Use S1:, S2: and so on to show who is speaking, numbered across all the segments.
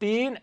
S1: 3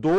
S1: 2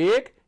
S1: 1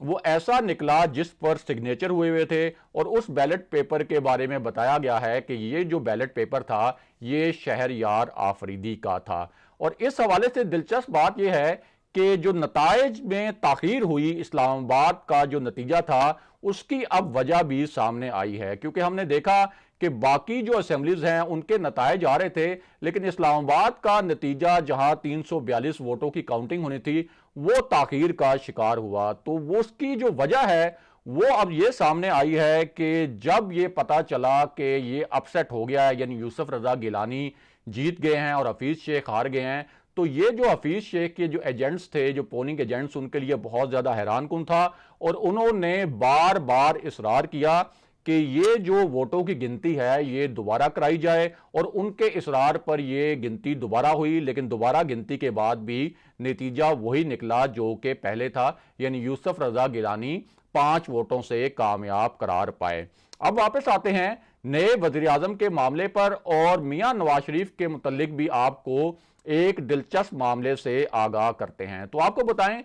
S1: وہ ایسا نکلا جس پر سگنیچر ہوئے تھے، اور اس بیلٹ پیپر کے بارے میں بتایا گیا ہے کہ یہ جو بیلٹ پیپر تھا یہ شہریار آفریدی کا تھا۔ اور اس حوالے سے دلچسپ بات یہ ہے کہ جو نتائج میں تاخیر ہوئی، اسلام آباد کا جو نتیجہ تھا اس کی اب وجہ بھی سامنے آئی ہے، کیونکہ ہم نے دیکھا کہ باقی جو اسمبلیز ہیں ان کے نتائج آ رہے تھے، لیکن اسلام آباد کا نتیجہ جہاں 342 ووٹوں کی کاؤنٹنگ ہونی تھی وہ تاخیر کا شکار ہوا۔ تو وہ اس کی جو وجہ ہے وہ اب یہ سامنے آئی ہے کہ جب یہ پتا چلا کہ یہ اپسیٹ ہو گیا ہے، یعنی یوسف رضا گیلانی جیت گئے ہیں اور حفیظ شیخ ہار گئے ہیں، تو یہ جو حفیظ شیخ کے جو ایجنٹس تھے، جو پولنگ ایجنٹس، ان کے لیے بہت زیادہ حیران کن تھا، اور انہوں نے بار بار اصرار کیا کہ یہ جو ووٹوں کی گنتی ہے یہ دوبارہ کرائی جائے، اور ان کے اصرار پر یہ گنتی دوبارہ ہوئی، لیکن دوبارہ گنتی کے بعد بھی نتیجہ وہی نکلا جو کہ پہلے تھا، یعنی یوسف رضا گیلانی 5 ووٹوں سے کامیاب قرار پائے۔ اب واپس آتے ہیں نئے وزیر اعظم کے معاملے پر، اور میاں نواز شریف کے متعلق بھی آپ کو ایک دلچسپ معاملے سے آگاہ کرتے ہیں۔ تو آپ کو بتائیں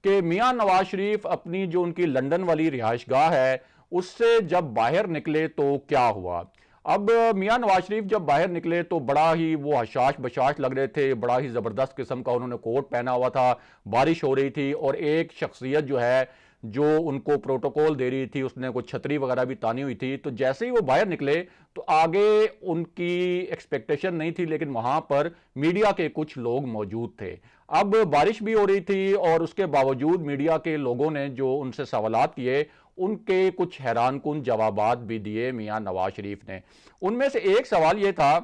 S1: کہ میاں نواز شریف اپنی جو ان کی لندن والی رہائش گاہ ہے اس سے جب باہر نکلے تو کیا ہوا؟ اب میاں نواز شریف جب باہر نکلے تو بڑا ہی وہ حشاش بشاش لگ رہے تھے، بڑا ہی زبردست قسم کا انہوں نے کوٹ پہنا ہوا تھا، بارش ہو رہی تھی، اور ایک شخصیت جو ہے جو ان کو پروٹوکول دے رہی تھی اس نے کوئی چھتری وغیرہ بھی تانی ہوئی تھی، تو جیسے ہی وہ باہر نکلے تو آگے ان کی ایکسپیکٹیشن نہیں تھی، لیکن وہاں پر میڈیا کے کچھ لوگ موجود تھے۔ اب بارش بھی ہو رہی تھی اور اس کے باوجود میڈیا کے لوگوں نے جو ان سے سوالات کیے ان کے کچھ حیران کن جوابات بھی دیے میاں نواز شریف نے۔ ان میں سے ایک سوال یہ تھا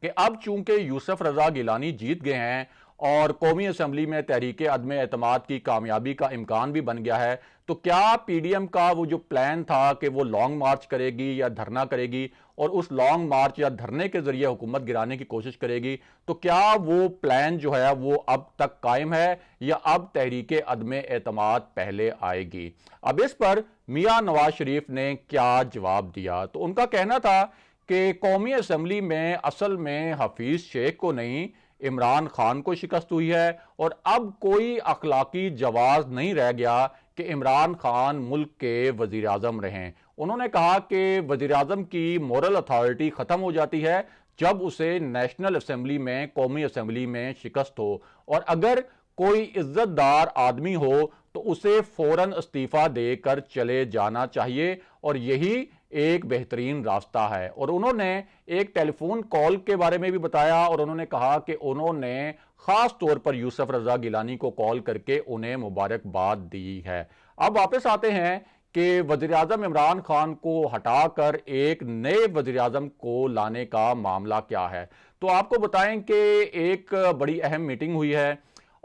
S1: کہ اب چونکہ یوسف رضا گیلانی جیت گئے ہیں اور قومی اسمبلی میں تحریک عدم اعتماد کی کامیابی کا امکان بھی بن گیا ہے، تو کیا پی ڈی ایم کا وہ جو پلان تھا کہ وہ لانگ مارچ کرے گی یا دھرنا کرے گی، اور اس لانگ مارچ یا دھرنے کے ذریعے حکومت گرانے کی کوشش کرے گی، تو کیا وہ پلان جو ہے وہ اب تک قائم ہے یا اب تحریک عدم اعتماد پہلے آئے گی؟ اب اس پر میاں نواز شریف نے کیا جواب دیا؟ تو ان کا کہنا تھا کہ قومی اسمبلی میں اصل میں حفیظ شیخ کو نہیں، عمران خان کو شکست ہوئی ہے، اور اب کوئی اخلاقی جواز نہیں رہ گیا کہ عمران خان ملک کے وزیر اعظم رہیں۔ انہوں نے کہا کہ وزیر اعظم کی مورل اتھارٹی ختم ہو جاتی ہے جب اسے نیشنل اسمبلی میں، قومی اسمبلی میں شکست ہو، اور اگر کوئی عزت دار آدمی ہو تو اسے فوراً استعفیٰ دے کر چلے جانا چاہیے، اور یہی ایک بہترین راستہ ہے۔ اور انہوں نے ایک ٹیلی فون کال کے بارے میں بھی بتایا، اور انہوں نے کہا کہ انہوں نے خاص طور پر یوسف رضا گیلانی کو کال کر کے انہیں مبارکباد دی ہے۔ اب واپس آتے ہیں کہ وزیر اعظم عمران خان کو ہٹا کر ایک نئے وزیر اعظم کو لانے کا معاملہ کیا ہے۔ تو آپ کو بتائیں کہ ایک بڑی اہم میٹنگ ہوئی ہے،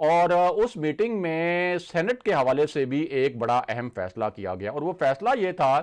S1: اور اس میٹنگ میں سینٹ کے حوالے سے بھی ایک بڑا اہم فیصلہ کیا گیا، اور وہ فیصلہ یہ تھا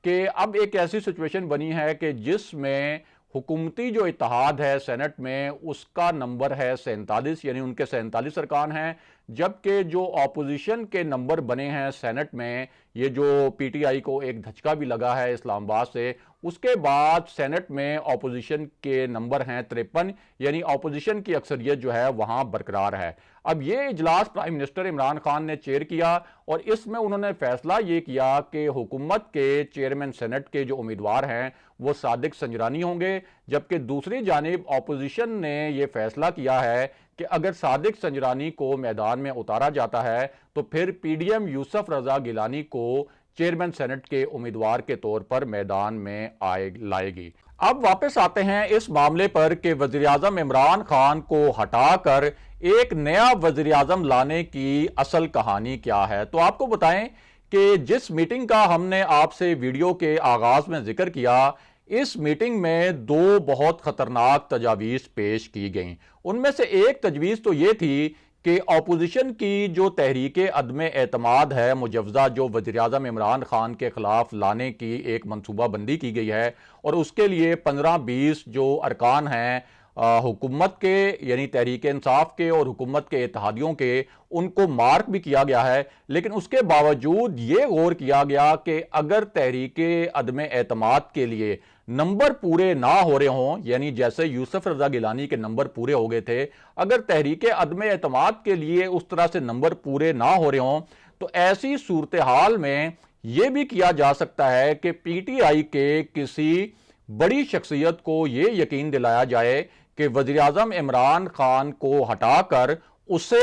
S1: کہ اب ایک ایسی سچویشن بنی ہے کہ جس میں حکومتی جو اتحاد ہے سینٹ میں اس کا نمبر ہے 47، یعنی ان کے 47 ارکان ہیں، جبکہ جو اپوزیشن کے نمبر بنے ہیں سینٹ میں، یہ جو پی ٹی آئی کو ایک دھچکا بھی لگا ہے اسلام آباد سے، اس کے بعد سینٹ میں اپوزیشن کے نمبر ہیں 53، یعنی اپوزیشن کی اکثریت جو ہے وہاں برقرار ہے۔ اب یہ اجلاس پرائم منسٹر عمران خان نے چیئر کیا، اور اس میں انہوں نے فیصلہ یہ کیا کہ حکومت کے چیئرمین سینٹ کے جو امیدوار ہیں وہ صادق سنجرانی ہوں گے، جبکہ دوسری جانب اپوزیشن نے یہ فیصلہ کیا ہے کہ اگر صادق سنجرانی کو میدان میں اتارا جاتا ہے تو پھر پی ڈی ایم یوسف رضا گیلانی کو چیئرمین سینٹ کے امیدوار کے طور پر میدان میں لائے گی۔ اب واپس آتے ہیں اس معاملے پر کہ وزیر اعظم عمران خان کو ہٹا کر ایک نیا وزیر اعظم لانے کی اصل کہانی کیا ہے۔ تو آپ کو بتائیں کہ جس میٹنگ کا ہم نے آپ سے ویڈیو کے آغاز میں ذکر کیا، اس میٹنگ میں 2 بہت خطرناک تجاویز پیش کی گئیں۔ ان میں سے ایک تجویز تو یہ تھی کہ اپوزیشن کی جو تحریک عدم اعتماد ہے مجوزہ جو وزیر اعظم عمران خان کے خلاف لانے کی ایک منصوبہ بندی کی گئی ہے، اور اس کے لیے 15-20 جو ارکان ہیں حکومت کے، یعنی تحریک انصاف کے اور حکومت کے اتحادیوں کے، ان کو مارک بھی کیا گیا ہے، لیکن اس کے باوجود یہ غور کیا گیا کہ اگر تحریک عدم اعتماد کے لیے نمبر پورے نہ ہو رہے ہوں، یعنی جیسے یوسف رضا گیلانی کے نمبر پورے ہو گئے تھے، اگر تحریک عدم اعتماد کے لیے اس طرح سے نمبر پورے نہ ہو رہے ہوں تو ایسی صورتحال میں یہ بھی کیا جا سکتا ہے کہ پی ٹی آئی کے کسی بڑی شخصیت کو یہ یقین دلایا جائے کہ وزیراعظم عمران خان کو ہٹا کر اسے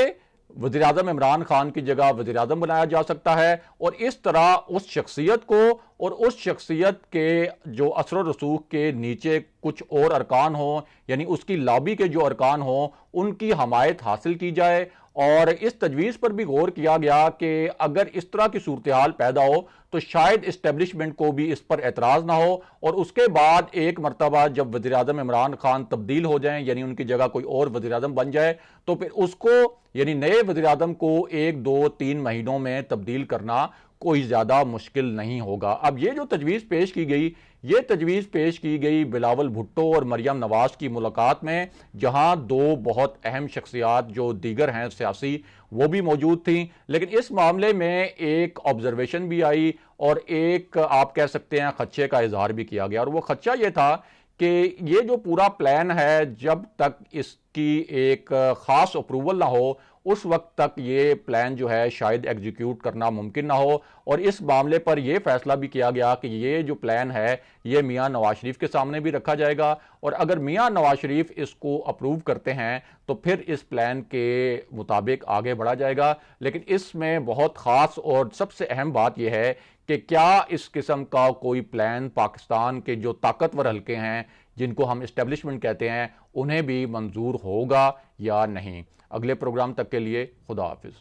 S1: وزیراعظم عمران خان کی جگہ وزیراعظم بنایا جا سکتا ہے، اور اس طرح اس شخصیت کو اور اس شخصیت کے جو اثر و رسوخ کے نیچے کچھ اور ارکان ہوں، یعنی اس کی لابی کے جو ارکان ہوں، ان کی حمایت حاصل کی جائے۔ اور اس تجویز پر بھی غور کیا گیا کہ اگر اس طرح کی صورتحال پیدا ہو تو شاید اسٹیبلشمنٹ کو بھی اس پر اعتراض نہ ہو، اور اس کے بعد ایک مرتبہ جب وزیراعظم عمران خان تبدیل ہو جائیں، یعنی ان کی جگہ کوئی اور وزیراعظم بن جائے، تو پھر اس کو یعنی نئے وزیراعظم کو 1 2 3 مہینوں میں تبدیل کرنا کوئی زیادہ مشکل نہیں ہوگا۔ اب یہ جو تجویز پیش کی گئی، یہ تجویز پیش کی گئی بلاول بھٹو اور مریم نواز کی ملاقات میں، جہاں دو بہت اہم شخصیات جو دیگر ہیں سیاسی وہ بھی موجود تھیں، لیکن اس معاملے میں ایک آبزرویشن بھی آئی اور ایک آپ کہہ سکتے ہیں خدشے کا اظہار بھی کیا گیا، اور وہ خدشہ یہ تھا کہ یہ جو پورا پلان ہے جب تک اس کی ایک خاص اپروول نہ ہو اس وقت تک یہ پلان جو ہے شاید ایگزیکیوٹ کرنا ممکن نہ ہو، اور اس معاملے پر یہ فیصلہ بھی کیا گیا کہ یہ جو پلان ہے یہ میاں نواز شریف کے سامنے بھی رکھا جائے گا، اور اگر میاں نواز شریف اس کو اپروو کرتے ہیں تو پھر اس پلان کے مطابق آگے بڑھا جائے گا۔ لیکن اس میں بہت خاص اور سب سے اہم بات یہ ہے کہ کیا اس قسم کا کوئی پلان پاکستان کے جو طاقتور حلقے ہیں جن کو ہم اسٹیبلشمنٹ کہتے ہیں انہیں بھی منظور ہوگا یا نہیں۔ اگلے پروگرام تک کے لیے خدا حافظ۔